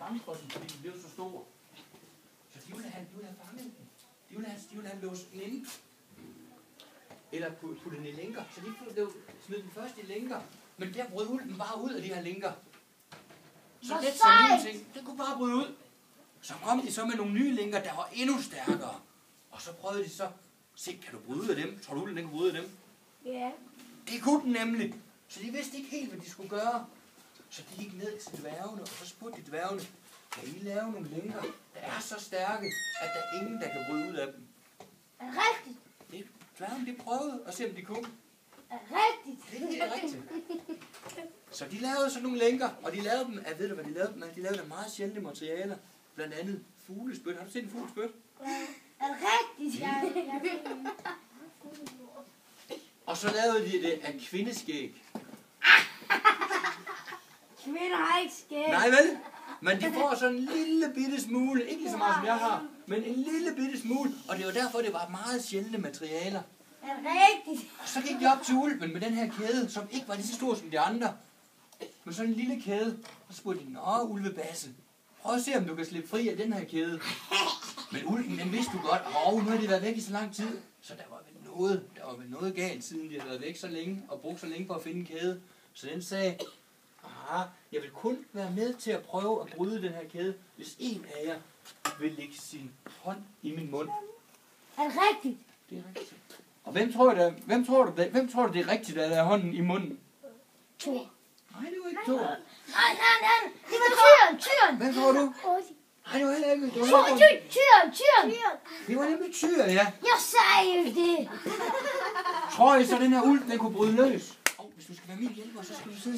andre den, fordi den blev så stor. Så de ville have fanget den. De ville have låst den inde. Eller putte den i lænker. Så de blev smidt den først i lænker. Men der brød ulven bare ud af de her lænker. Så let som ingenting. Den kunne bare bryde ud. Så kom de så med nogle nye lænker, der var endnu stærkere. Og så prøvede de så, se, kan du bryde ud af dem? Tror du, ulven kan bryde ud af dem? Ja. Det kunne den nemlig. Så de vidste ikke helt, hvad de skulle gøre. Så de gik ned til dværgene, og så spurgte de dværgene, kan I lave nogle lænker, der er så stærke, at der er ingen, der kan bryde ud af dem? Er det rigtigt? Dværgene, de prøvede at se, om de kunne. Er det rigtigt? Det er helt rigtigt. Så de lavede sådan nogle lænker, og de lavede dem af, ved du hvad de lavede dem af? De lavede dem af meget sjældne materialer. Blandt andet fuglespyt. Har du set en fuglespyt? Er det rigtigt? Ja. Og så lavede de det af kvindeskæg. Kvinder har ikke skæg. Nej vel? Men de får sådan en lille bitte smule, ikke lige så meget som jeg har, men en lille bitte smule. Og det var derfor, det var meget sjældne materialer. Er det rigtigt? Og så gik de op til ulven med den her kæde, som ikke var lige så stor som de andre. Men sådan en lille kæde. Og så spurgte de, nå ulvebasse, prøv at se, om du kan slippe fri af den her kæde. Men ulven, den vidste du godt, nu har de været væk i så lang tid. Så der var vel noget galt, siden de havde været væk så længe, og brugt så længe på at finde en kæde. Så den sagde, jeg vil kun være med til at prøve at bryde den her kæde, hvis en af jer vil lægge sin hånd i min mund. Er det rigtigt? Det er rigtigt. Og hvem tror du det er rigtigt, at der er hånden i munden? Thor. Nej, det var ikke Thor. Nej. Det var tyren. Hvem tror du? Nej, det var heller ikke. Tyren. Det var nemlig tyr, ja. Jeg sagde jo det. Tror I så, den her ulv, den kunne bryde løs? Hvis du skal være min hjælper, så skal du sidde